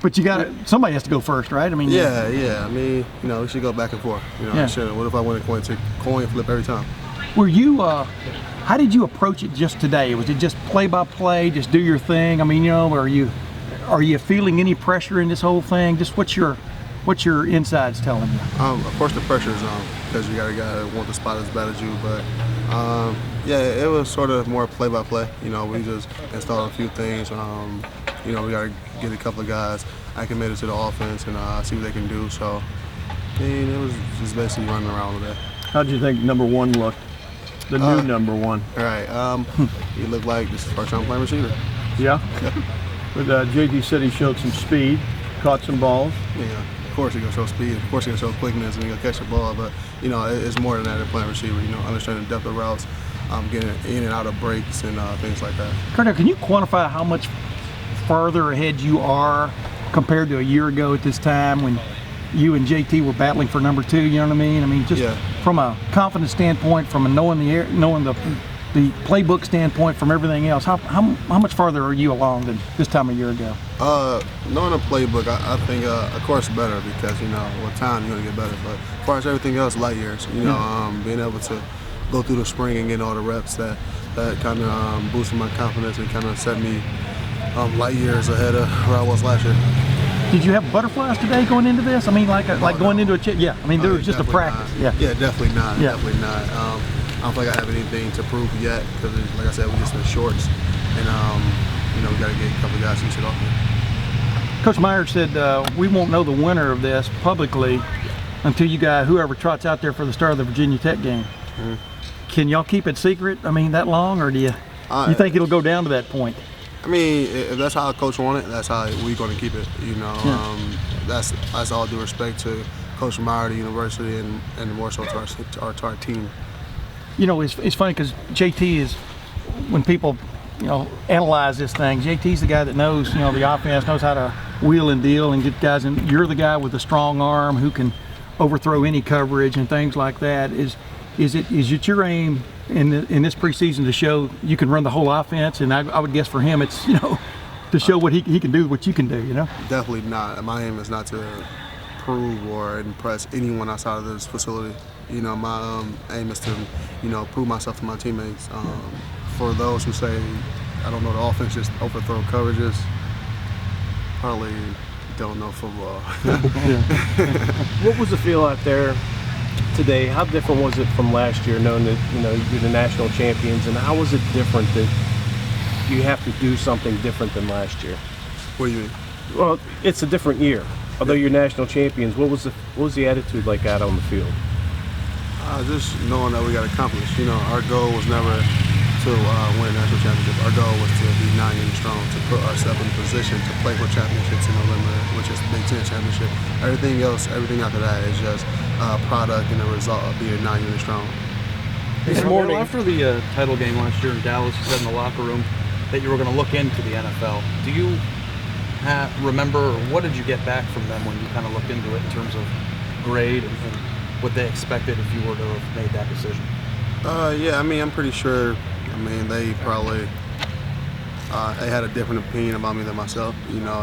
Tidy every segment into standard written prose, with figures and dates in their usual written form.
But you got to, somebody has to go first, right? I mean, yeah. I mean, we should go back and forth. I should. What if I win a coin flip every time? Were you? How did you approach it just today? Was it just play by play, just do your thing? I mean, are you feeling any pressure in this whole thing? Just what's your insides telling you? Of course, the pressure is on because you got a guy that wants the spot as bad as you. But it was sort of more play by play. We just installed a few things. We got to get a couple of guys acclimated to the offense and see what they can do. So, it was just basically running around with that. How did you think number one looked? The new number one. All right. He looked like this is the first time playing receiver. Yeah. But JT said he showed some speed, caught some balls. Yeah. Of course, he's gonna show speed. Of course, he's gonna show quickness, and he's gonna catch the ball. But it's more than that than playing receiver. Understanding the depth of routes, getting in and out of breaks and things like that. Cardale, can you quantify how much farther ahead you are compared to a year ago at this time when you and JT were battling for number 2? You know what I mean? I mean, just from a confidence standpoint, from a knowing the playbook standpoint, from everything else, how much farther are you along than this time a year ago? Knowing the playbook, I think, of course, better because, with time you're going to get better. But as far as everything else, light years. Being able to go through the spring and get all the reps that kind of boosted my confidence and kind of set me light years ahead of where I was last year. Did you have butterflies today going into this? I mean, like going into a yeah. I mean, there was just a practice. Not. Yeah, definitely not. Yeah. Definitely not. I don't think I have anything to prove yet because, like I said, we're just in shorts, and we got to get a couple of guys used to it. Coach Myers said we won't know the winner of this publicly until whoever trots out there for the start of the Virginia Tech game. Mm-hmm. Can y'all keep it secret? I mean, that long, or do you think it'll go down to that point? I mean, if that's how Coach wanted, that's how we're going to keep it. That's all due respect to Coach Meyer, the university, and more so to our team. It's funny because JT is, when people analyze this thing, JT's the guy that knows the offense, knows how to wheel and deal and get guys in. You're the guy with a strong arm who can overthrow any coverage and things like that. Is it your aim in this preseason to show you can run the whole offense? And I would guess for him it's to show what he can do, what you can do. Definitely not. My aim is not to prove or impress anyone outside of this facility. My aim is to prove myself to my teammates. For those who say I don't know the offense, just overthrow coverages, probably don't know football. What was the feel out there today? How different was it from last year, knowing that you're the national champions, and how was it different that you have to do something different than last year? What do you mean? Well, it's a different year. Although you're national champions, what was the attitude like out on the field? Just knowing that we got accomplished. Our goal was never to win a national championship. Our goal was to be 9 years strong, to put ourselves in position to play for championships in November, which is the Big Ten championship. Everything after that is just a product and a result of being 9 years strong. This morning, after the title game last year in Dallas, you said in the locker room that you were going to look into the NFL. Do you remember, or what did you get back from them when you kind of looked into it in terms of grade and what they expected if you were to have made that decision? Yeah, I mean, I'm pretty sure. I mean, they probably they had a different opinion about me than myself.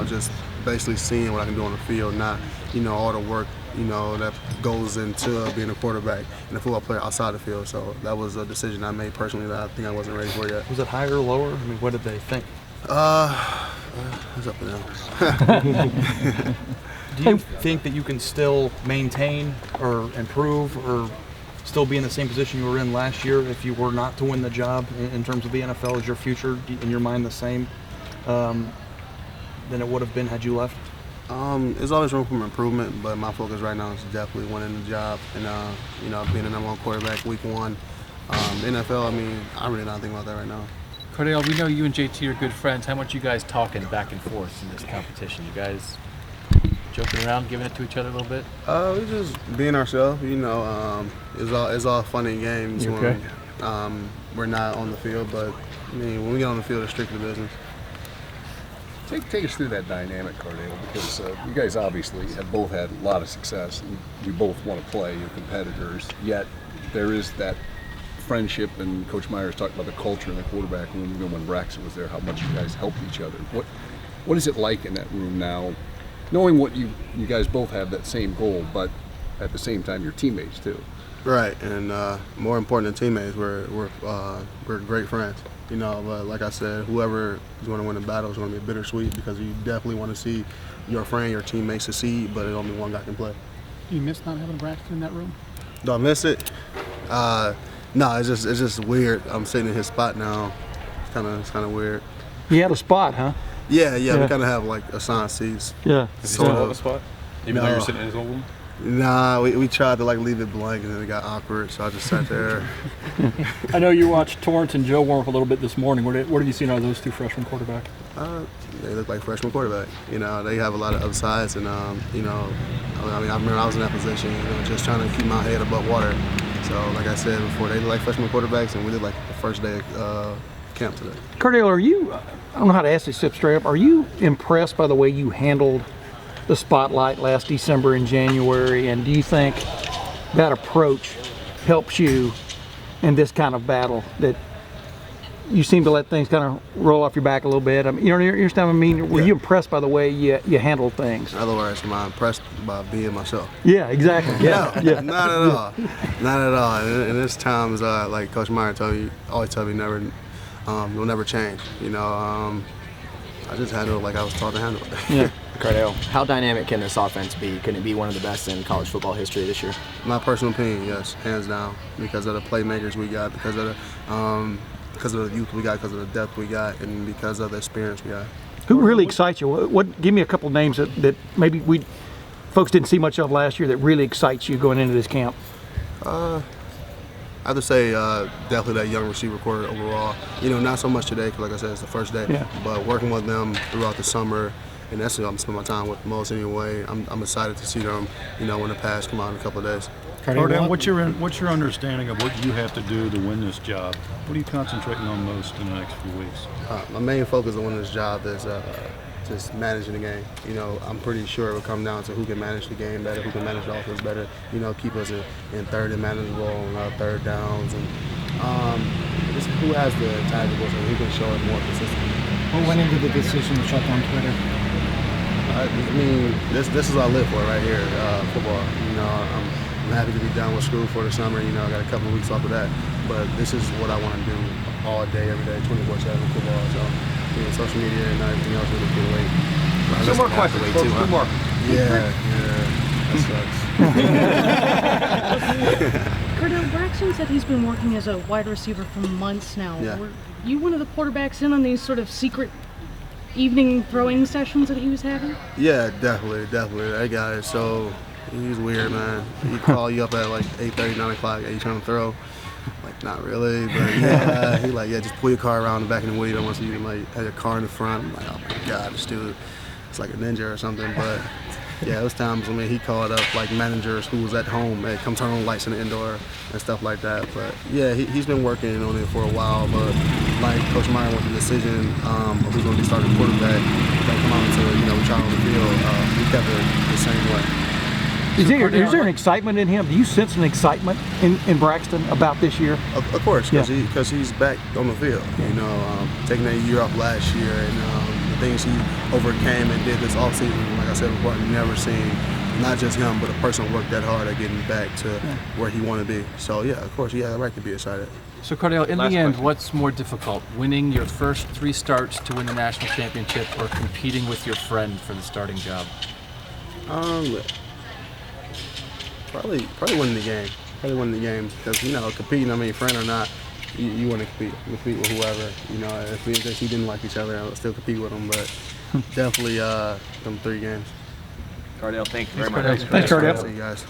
Just basically seeing what I can do on the field, not all the work that goes into being a quarterback and a football player outside the field. So that was a decision I made personally that I think I wasn't ready for yet. Was it higher or lower? I mean, what did they think? It's up and down. Do you think that you can still maintain or improve or still be in the same position you were in last year if you were not to win the job in terms of the NFL? Is your future, in your mind, the same than it would have been had you left? There's always room for improvement, but my focus right now is definitely winning the job and being a number 1 quarterback week 1. NFL, I mean, I'm really not thinking about that right now. Cardale, we know you and JT are good friends. How much you guys talking back and forth in this competition? You guys joking around, giving it to each other a little bit? We're just being ourselves. It's all fun and games when we're not on the field. But I mean, when we get on the field, it's strictly business. Take us through that dynamic, Cardale, because you guys obviously have both had a lot of success. And you both want to play, you're competitors, yet there is that friendship, and Coach Myers talked about the culture in the quarterback room, even when Braxton was there, how much you guys helped each other. What is it like in that room now, knowing what you guys both have that same goal, but at the same time, you're teammates too. Right, and more important than teammates, we're great friends. You know, but like I said, whoever is going to win the battle is going to be bittersweet because you definitely want to see your friend, your teammates succeed, but only one guy can play. Do you miss not having Braxton in that room? Do I miss it? No, it's just weird. I'm sitting in his spot now. It's kind of weird. He had a spot, huh? Yeah. We kind of have like assigned seats. Yeah. Does he still have a spot? Even though you're sitting in his own room? Nah, we tried to like leave it blank and then it got awkward, so I just sat there. I know you watched Torrance and Joe warm up a little bit this morning. What have you seen out of those two freshman quarterbacks? They look like freshman quarterback. You know, they have a lot of upsides, and you know, I mean, I remember I was in that position, you know, just trying to keep my head above water. So, like I said before, they look like freshman quarterbacks, and we did like the first day of camp today. Cardale, are you? I don't know how to ask this straight up. Are you impressed by the way you handled the spotlight last December and January, and do you think that approach helps you in this kind of battle, that you seem to let things kind of roll off your back a little bit? I mean, you know, you understand what I mean? Were you impressed by the way you handled things? In other words, am I impressed by being myself? Yeah, exactly. Yeah, No, yeah. not at all. Not at all. And there's times like Coach Meyer always tell me never, you'll never change. You know, I just handled it like I was taught to handle it. Yeah. Cardale, how dynamic can this offense be? Can it be one of the best in college football history this year? My personal opinion, yes, hands down, because of the playmakers we got, because of the youth we got, because of the depth we got, and because of the experience we got. Who really excites you? What? Give me a couple of names that maybe folks didn't see much of last year that really excites you going into this camp. I have to say definitely that young receiver core overall. You know, not so much today, because like I said, it's the first day. Yeah. But working with them throughout the summer, and that's what I'm spending my time with most anyway. I'm excited to see them, you know, when the pass come out in a couple of days. Cardale, what's your understanding of what you have to do to win this job? What are you concentrating on most in the next few weeks? My main focus on winning this job is just managing the game. You know, I'm pretty sure it will come down to who can manage the game better, who can manage the offense better. You know, keep us in third and manageable on third downs, and just who has the intangibles and who can show it more consistently. What went into the decision to shut down Twitter? I mean, this is what I live for right here, football. You know, I'm happy to be done with school for the summer. You know, I got a couple of weeks off of that, but this is what I want to do all day, every day, 24/7 football. So, you know, social media and everything else really can wait. Two more questions, folks. Two more. Yeah, that sucks. Cardale, Braxton said he's been working as a wide receiver for months now. Yeah. Were you one of the quarterbacks in on these sort of secret evening throwing sessions that he was having? Yeah, definitely. That guy is he's weird, man. He call you up at like 8:30, 9 o'clock. Hey, you trying to throw? Like, not really, but yeah. He like, yeah, just pull your car around the back of the wheel. I want you to like have your ar in the front. I'm like, oh my God, this dude, it's like a ninja or something. But yeah, those times, I mean, he called up like managers who was at home, hey, come turn on lights in the indoor and stuff like that. But yeah, he's been working on it for a while. But like Coach Meyer went the decision of who's going to be starting quarterback, don't come out until, you know, we try on the field. We kept it the same way. Is there an excitement in him? Do you sense an excitement in Braxton about this year? Of course, because he's back on the field. You know, taking that year off last year, and the things he overcame and did this offseason, like I said before, I've never seen not just him, but a person work that hard at getting back to where he wanted to be. So yeah, of course, yeah, right to be excited. So Cardale, in the end, what's more difficult, winning your first 3 starts to win the national championship, or competing with your friend for the starting job? Probably winning the game. Probably winning the game, because, you know, competing, I mean, friend or not, you want to compete with whoever. You know, if we didn't like each other, I would still compete with them. But definitely them 3 games. Cardale, thank you very much. Thanks, Cardale. See you guys.